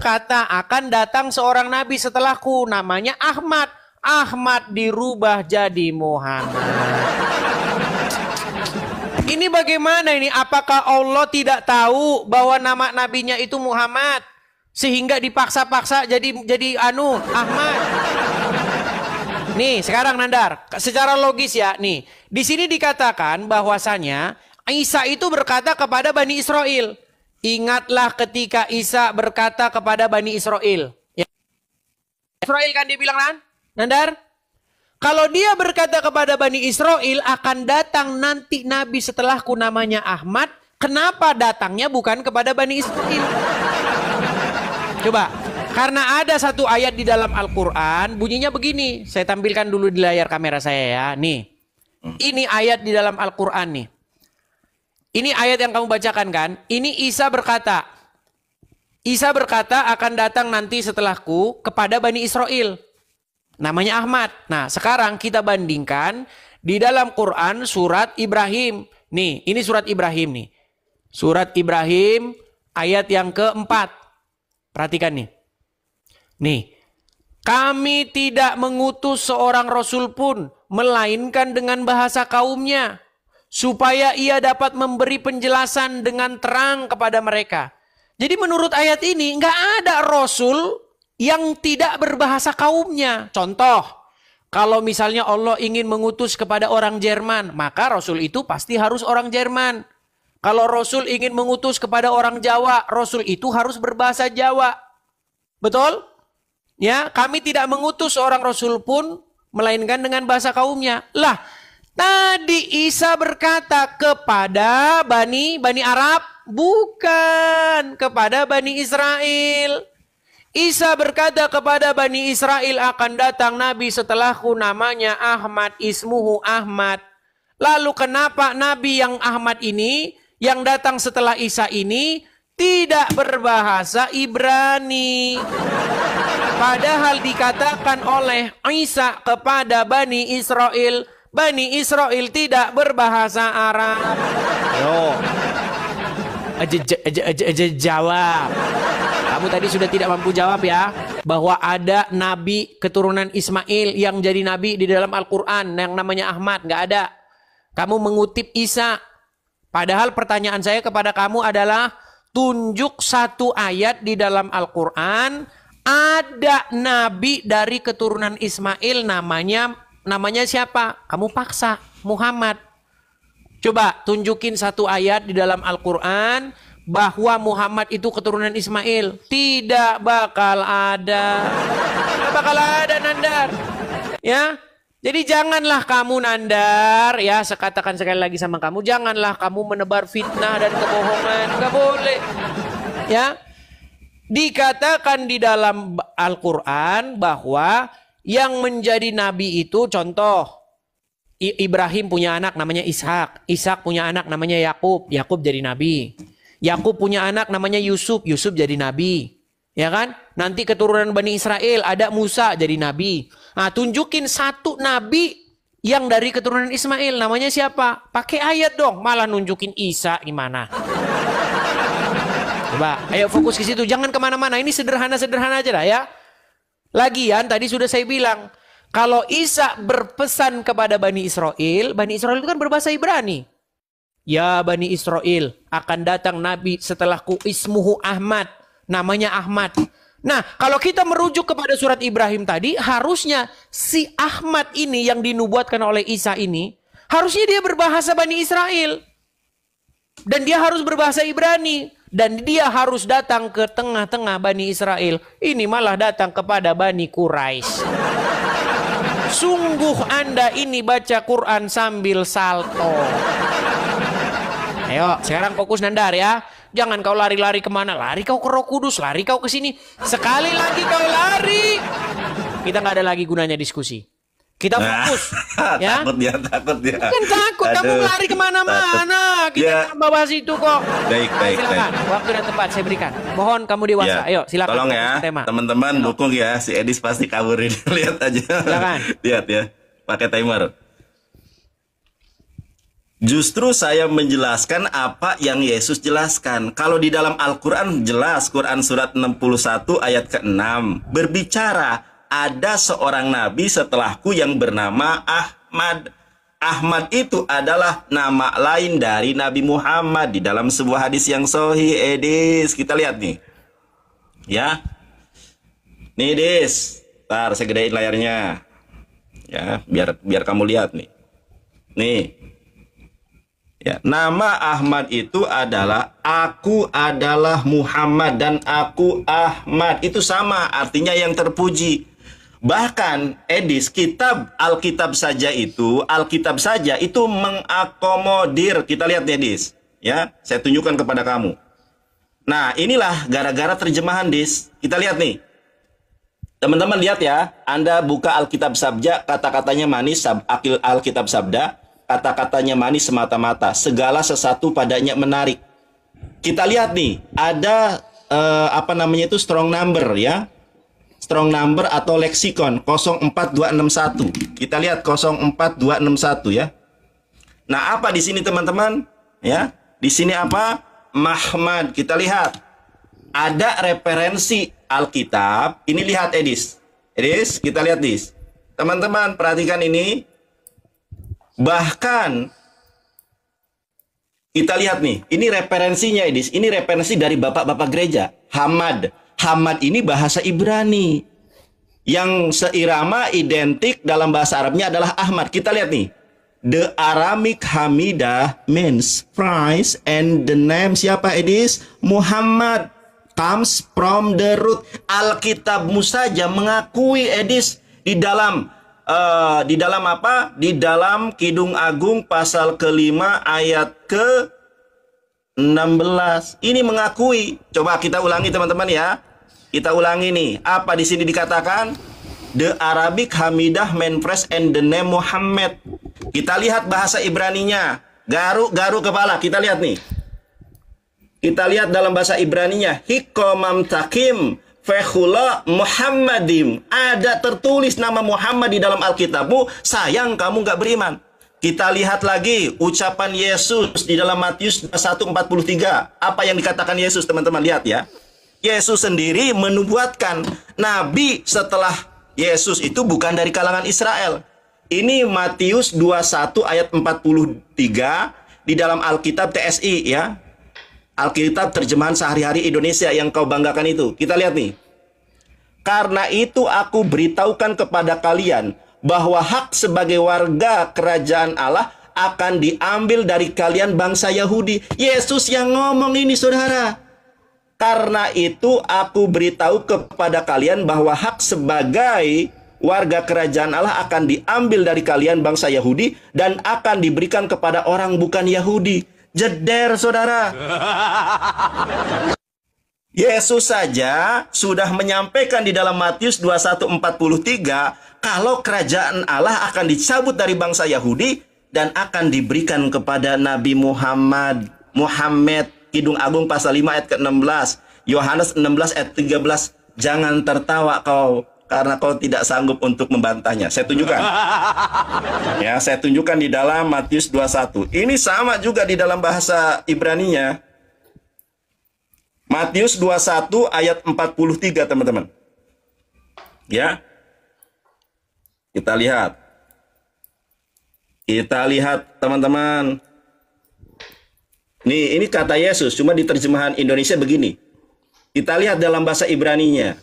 berkata, akan datang seorang nabi setelahku, namanya Ahmad. Ahmad dirubah jadi Muhammad. Ini bagaimana ini? Apakah Allah tidak tahu bahwa nama nabinya itu Muhammad? Sehingga dipaksa-paksa jadi Ahmad. Nih, sekarang Nandar, secara logis ya, nih. Di sini dikatakan bahwasanya Isa itu berkata kepada Bani Israel. Ingatlah ketika Isa berkata kepada Bani Israel. Ya. Israel kan dia bilang kan? Nandar? Kalau dia berkata kepada Bani Israel, akan datang nanti nabi setelahku namanya Ahmad. Kenapa datangnya bukan kepada Bani Israel? Coba. Karena ada satu ayat di dalam Al-Quran, bunyinya begini. Saya tampilkan dulu di layar kamera saya ya. Nih. Ini ayat di dalam Al-Quran nih. Ini ayat yang kamu bacakan kan? Ini Isa berkata. Isa berkata akan datang nanti setelahku kepada Bani Israel. Namanya Ahmad. Nah, sekarang kita bandingkan di dalam Quran surat Ibrahim. Nih, ini surat Ibrahim nih. Surat Ibrahim ayat yang keempat. Perhatikan nih. Nih. Kami tidak mengutus seorang rasul pun, melainkan dengan bahasa kaumnya, supaya ia dapat memberi penjelasan dengan terang kepada mereka. Jadi menurut ayat ini, nggak ada rasul yang tidak berbahasa kaumnya. Contoh, kalau misalnya Allah ingin mengutus kepada orang Jerman, maka Rasul itu pasti harus orang Jerman. Kalau Rasul ingin mengutus kepada orang Jawa, Rasul itu harus berbahasa Jawa. Betul? Ya, kami tidak mengutus seorang Rasul pun, melainkan dengan bahasa kaumnya. Lah, tadi Isa berkata kepada Bani Arab, bukan kepada Bani Israel. Isa berkata kepada Bani Israel, akan datang nabi setelahku namanya Ahmad, ismuhu Ahmad. Lalu kenapa nabi yang Ahmad ini, yang datang setelah Isa ini, tidak berbahasa Ibrani? Padahal dikatakan oleh Isa kepada Bani Israel tidak berbahasa Arab. Yo, jawab. Kamu tadi sudah tidak mampu jawab ya, bahwa ada nabi keturunan Ismail yang jadi nabi di dalam Al-Quran yang namanya Ahmad. Nggak ada. Kamu mengutip Isa. Padahal pertanyaan saya kepada kamu adalah, tunjuk satu ayat di dalam Al-Quran ada nabi dari keturunan Ismail namanya siapa? Kamu paksa Muhammad. Coba tunjukin satu ayat di dalam Al-Quran bahwa Muhammad itu keturunan Ismail. Tidak bakal ada. Tidak bakal ada, Nandar. Ya. Jadi janganlah kamu, Nandar, ya, saya katakan sekali lagi sama kamu, janganlah kamu menebar fitnah dan kebohongan. Gak boleh. Ya. Dikatakan di dalam Al-Quran bahwa yang menjadi nabi itu, contoh, Ibrahim punya anak namanya Ishak. Ishak punya anak namanya Yakub. Yakub jadi nabi. Yakub punya anak namanya Yusuf. Yusuf jadi nabi. Ya kan? Nanti keturunan Bani Israel ada Musa jadi nabi. Nah, tunjukin satu nabi yang dari keturunan Ismail. Namanya siapa? Pakai ayat dong. Malah nunjukin Isa gimana? Coba, ayo fokus ke situ. Jangan kemana-mana. Ini sederhana-sederhana aja lah ya. Lagian tadi sudah saya bilang, kalau Isa berpesan kepada Bani Israel itu kan berbahasa Ibrani. Ya Bani Israel, akan datang nabi setelahku ismuhu Ahmad. Namanya Ahmad. Nah, kalau kita merujuk kepada surat Ibrahim tadi, harusnya si Ahmad ini yang dinubuatkan oleh Isa ini, harusnya dia berbahasa Bani Israel. Dan dia harus berbahasa Ibrani. Dan dia harus datang ke tengah-tengah Bani Israel. Ini malah datang kepada Bani Quraisy. Sungguh Anda ini baca Quran sambil salto. Ayo, sekarang fokus Nandar ya. Jangan kau lari-lari kemana. Lari kau ke Roh Kudus, lari kau ke sini. Sekali lagi kau lari, kita nggak ada lagi gunanya diskusi. Kita fokus. Ya? Takut dia. Bukan takut, kamu lari kemana-mana. Kita bahas itu kok. Baik. Silakan, waktu dan tempat saya berikan. Mohon kamu dewasa. Ya. Ayo, silakan. Tolong ya, teman-teman dukung ya. Si Edis pasti kaburin. Lihat aja. Silakan. Lihat ya. Pakai timer. Justru saya menjelaskan apa yang Yesus jelaskan. Kalau di dalam Al-Quran jelas, Quran surat 61 ayat ke-6 berbicara ada seorang nabi setelahku yang bernama Ahmad. Ahmad itu adalah nama lain dari Nabi Muhammad di dalam sebuah hadis yang sahih. Edis, kita lihat nih. Ya. Nih, Dis. Ntar saya gedein layarnya. Ya, biar kamu lihat nih. Nih. Ya, nama Ahmad itu adalah aku adalah Muhammad dan aku Ahmad. Itu sama, artinya yang terpuji. Bahkan Edis, Alkitab saja itu mengakomodir. Kita lihat nih, Edis. Ya, saya tunjukkan kepada kamu. Nah, inilah gara-gara terjemahan, Dis. Kita lihat nih. Teman-teman lihat ya, Anda buka Alkitab Sabda, kata-katanya manis, Alkitab Sabda. Kata-katanya manis semata-mata, segala sesuatu padanya menarik. Kita lihat nih, ada apa namanya itu strong number ya. Strong number atau leksikon 04261. Kita lihat 04261 ya. Nah, apa di sini teman-teman? Ya, di sini apa? Mahmad. Kita lihat. Ada referensi Alkitab. Ini lihat Edis. Edis, kita lihat Dis. Teman-teman, perhatikan ini. Bahkan kita lihat nih, ini referensinya Edis. Ini referensi dari bapak-bapak gereja. Hamad. Hamad ini bahasa Ibrani. Yang seirama identik dalam bahasa Arabnya adalah Ahmad. Kita lihat nih. The Aramaic Hamidah means price and the name siapa Edis? Muhammad comes from the root. Alkitabmu saja mengakui Edis di dalam apa? Di dalam Kidung Agung pasal ke-5 ayat ke-16. Ini mengakui. Coba kita ulangi teman-teman ya. Kita ulangi nih. Apa di sini dikatakan? The Arabic Hamidah Menfresh and the name Muhammad. Kita lihat bahasa Ibraninya. Garuk kepala. Kita lihat nih. Kita lihat dalam bahasa Ibraninya. Hikomam takim. Fehula Muhammadim. Ada tertulis nama Muhammad di dalam Alkitabmu. Sayang kamu gak beriman. Kita lihat lagi ucapan Yesus di dalam Matius 21:43. Apa yang dikatakan Yesus teman-teman lihat ya. Yesus sendiri menubuatkan nabi setelah Yesus itu bukan dari kalangan Israel. Ini Matius 21 ayat 43 di dalam Alkitab TSI ya. Alkitab terjemahan sehari-hari Indonesia yang kau banggakan itu. Kita lihat nih. Karena itu aku beritahukan kepada kalian bahwa hak sebagai warga kerajaan Allah akan diambil dari kalian bangsa Yahudi. Yesus yang ngomong ini saudara. Karena itu aku beritahu kepada kalian bahwa hak sebagai warga kerajaan Allah akan diambil dari kalian bangsa Yahudi dan akan diberikan kepada orang bukan Yahudi. Jeder saudara. Yesus saja sudah menyampaikan di dalam Matius 21:43 kalau kerajaan Allah akan dicabut dari bangsa Yahudi dan akan diberikan kepada Nabi Muhammad. Kidung Agung pasal 5 ayat ke-16. Yohanes 16 ayat 13. Jangan tertawa kau karena kau tidak sanggup untuk membantahnya. Saya tunjukkan. Ya, saya tunjukkan di dalam Matius 21. Ini sama juga di dalam bahasa Ibraninya. Matius 21 ayat 43, teman-teman. Ya. Kita lihat. Kita lihat, teman-teman. Nih, ini kata Yesus, cuma di terjemahan Indonesia begini. Kita lihat dalam bahasa Ibraninya.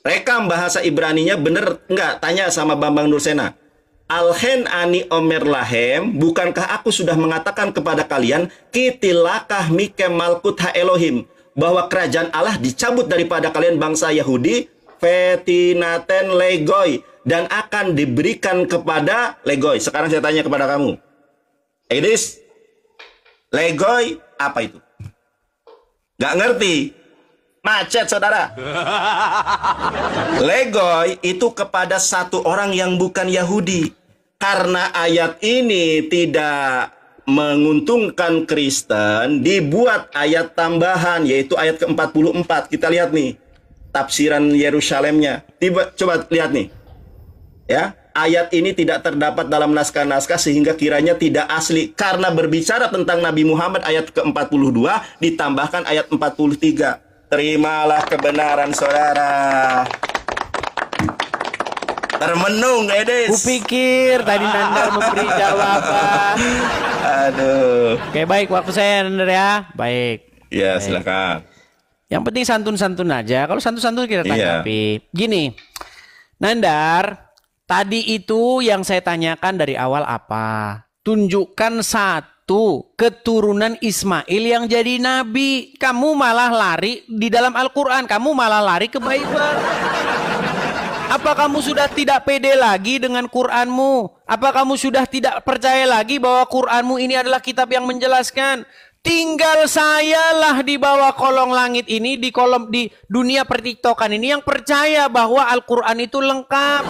Rekam bahasa Ibraninya bener enggak? Tanya sama Bambang Nursena. Alhen ani omer lahem, bukankah aku sudah mengatakan kepada kalian, kitilakah mikem malkut ha Elohim, bahwa kerajaan Allah dicabut daripada kalian bangsa Yahudi, fetinaten legoi, dan akan diberikan kepada legoi. Sekarang saya tanya kepada kamu. Edis, legoi apa itu? Gak ngerti. Macet saudara. Legoi itu kepada satu orang yang bukan Yahudi. Karena ayat ini tidak menguntungkan Kristen, dibuat ayat tambahan yaitu ayat ke-44. Kita lihat nih tafsiran Yerusalemnya. Coba lihat nih. Ya. ayat ini tidak terdapat dalam naskah-naskah sehingga kiranya tidak asli. Karena berbicara tentang Nabi Muhammad ayat ke-42 ditambahkan ayat 43. Terimalah kebenaran saudara. Termenung, Edis. Kupikir tadi Nandar memberi jawaban. Aduh. Oke, baik, waktu saya Nandar ya. Baik. Ya, Baik. silakan. Yang penting santun-santun aja. Kalau santun-santun kita tanggapi. Gini, Nandar, tadi itu yang saya tanyakan dari awal apa? Tunjukkan satu keturunan Ismail yang jadi nabi. Kamu malah lari di dalam Al-Quran. Kamu malah lari ke Bible. Apa kamu sudah tidak pede lagi dengan Quranmu? Apa kamu sudah tidak percaya lagi bahwa Quranmu ini adalah kitab yang menjelaskan? Tinggal sayalah di bawah kolong langit ini, di dunia pertiktokan ini yang percaya bahwa Al-Quran itu lengkap.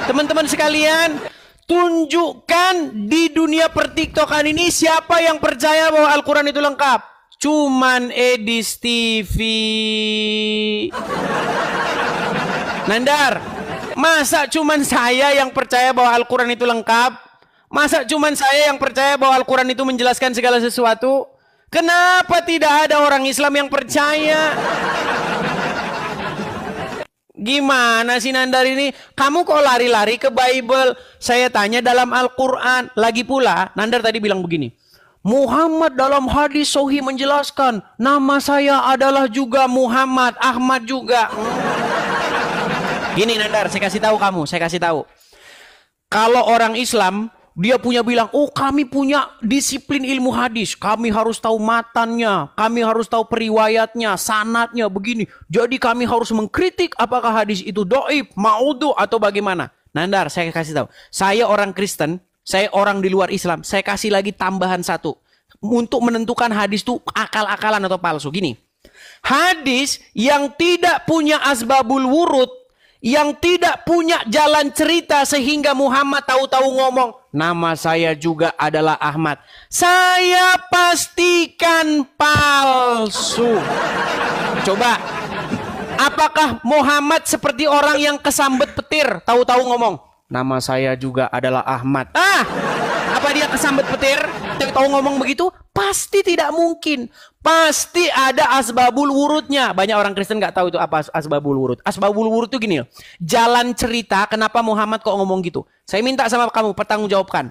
Teman-teman sekalian, tunjukkan di dunia pertiktokan ini siapa yang percaya bahwa Al-Quran itu lengkap. Cuman Edis TV. Nandar, masa cuman saya yang percaya bahwa Al-Quran itu lengkap? Masa cuman saya yang percaya bahwa Al-Quran itu menjelaskan segala sesuatu? Kenapa tidak ada orang Islam yang percaya? Gimana sih Nandar ini? Kamu kok lari-lari ke Bible? Saya tanya dalam Al-Quran. Lagi pula, Nandar tadi bilang begini. Muhammad dalam hadis sahih menjelaskan, nama saya adalah juga Muhammad, Ahmad juga. Gini Nandar, saya kasih tahu kamu, saya kasih tahu. Kalau orang Islam, dia punya bilang, oh kami punya disiplin ilmu hadis. Kami harus tahu matannya, kami harus tahu periwayatnya, sanadnya, begini. Jadi kami harus mengkritik apakah hadis itu doib, maudhu, atau bagaimana. Nandar, saya kasih tahu. Saya orang Kristen, saya orang di luar Islam. Saya kasih lagi tambahan satu. Untuk menentukan hadis itu akal-akalan atau palsu. Gini, hadis yang tidak punya asbabul wurud, yang tidak punya jalan cerita sehingga Muhammad tahu-tahu ngomong, nama saya juga adalah Ahmad. Saya pastikan palsu. Coba, apakah Muhammad seperti orang yang kesambet petir, tahu-tahu ngomong, nama saya juga adalah Ahmad. Apa dia kesambet petir, tahu ngomong begitu? Pasti tidak mungkin. Pasti ada asbabul wurudnya. Banyak orang Kristen nggak tahu itu apa asbabul wurud. Asbabul wurud itu gini, jalan cerita kenapa Muhammad kok ngomong gitu. Saya minta sama kamu pertanggungjawabkan.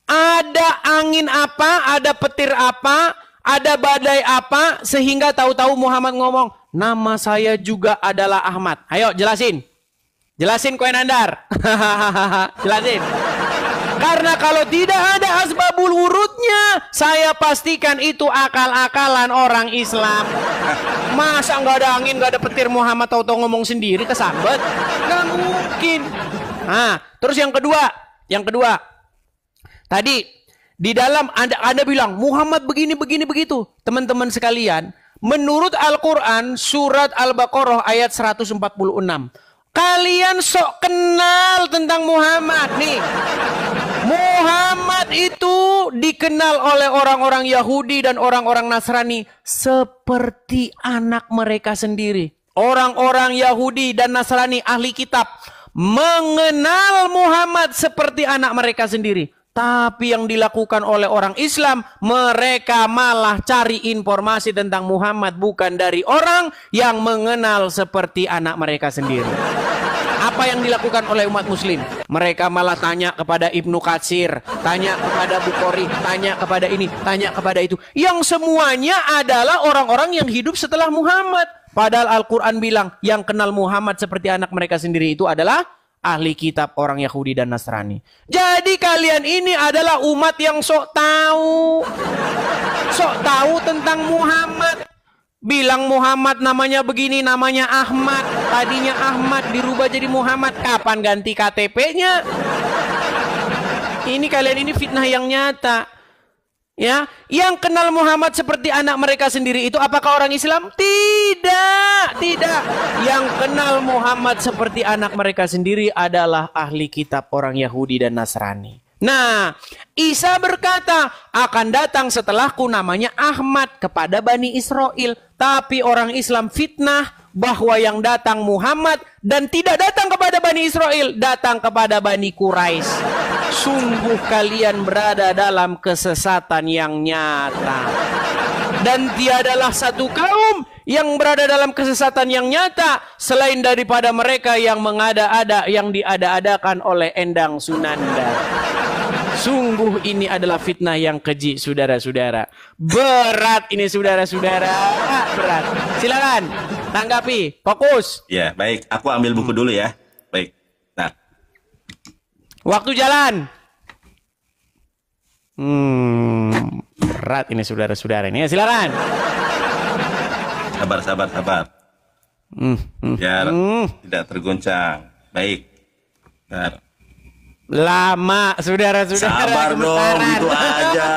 Ada angin apa, ada petir apa, ada badai apa, sehingga tahu-tahu Muhammad ngomong, nama saya juga adalah Ahmad. Ayo jelasin. Jelasin koin Nandar. Jelasin. Karena kalau tidak ada asbabul wurudnya, saya pastikan itu akal-akalan orang Islam. Masa nggak ada angin, nggak ada petir, Muhammad tahu-tahu ngomong sendiri kesambet? Nggak mungkin. Nah, terus yang kedua, tadi di dalam Anda bilang Muhammad begini begitu. Teman-teman sekalian, menurut Al-Quran surat Al-Baqarah ayat 146. Kalian sok kenal tentang Muhammad nih. Muhammad itu dikenal oleh orang-orang Yahudi dan orang-orang Nasrani seperti anak mereka sendiri. Orang-orang Yahudi dan Nasrani ahli kitab mengenal Muhammad seperti anak mereka sendiri. Tapi yang dilakukan oleh orang Islam, mereka malah cari informasi tentang Muhammad bukan dari orang yang mengenal seperti anak mereka sendiri. Apa yang dilakukan oleh umat muslim? Mereka malah tanya kepada Ibnu Katsir, tanya kepada Bukhari, tanya kepada ini, tanya kepada itu. Yang semuanya adalah orang-orang yang hidup setelah Muhammad. Padahal Al-Quran bilang yang kenal Muhammad seperti anak mereka sendiri itu adalah ahli kitab orang Yahudi dan Nasrani. Jadi kalian ini adalah umat yang sok tahu tentang Muhammad. Bilang Muhammad namanya begini, namanya Ahmad. Tadinya Ahmad dirubah jadi Muhammad. Kapan ganti KTP-nya? Ini kalian ini fitnah yang nyata. Ya, yang kenal Muhammad seperti anak mereka sendiri itu apakah orang Islam? Tidak. Yang kenal Muhammad seperti anak mereka sendiri adalah ahli kitab orang Yahudi dan Nasrani. Nah, Isa berkata, akan datang setelahku namanya Ahmad kepada Bani Israel. Tapi orang Islam fitnah, bahwa yang datang Muhammad dan tidak datang kepada Bani Israel, datang kepada Bani Quraisy. Sungguh kalian berada dalam kesesatan yang nyata. Dan tiadalah satu kaum yang berada dalam kesesatan yang nyata selain daripada mereka yang mengada-ada, yang diada-adakan oleh Endang Sunanda. Sungguh ini adalah fitnah yang keji, saudara-saudara. Berat ini, saudara-saudara. Berat. Silakan tanggapi, fokus. Ya, baik. Aku ambil buku dulu ya. Baik. Nah, waktu jalan. Berat ini, saudara-saudara. Ini silakan. Sabar. Biar tidak tergoncang. Baik. Bentar. Lama, saudara-saudara. Sabar dong, gemetaran. gitu aja.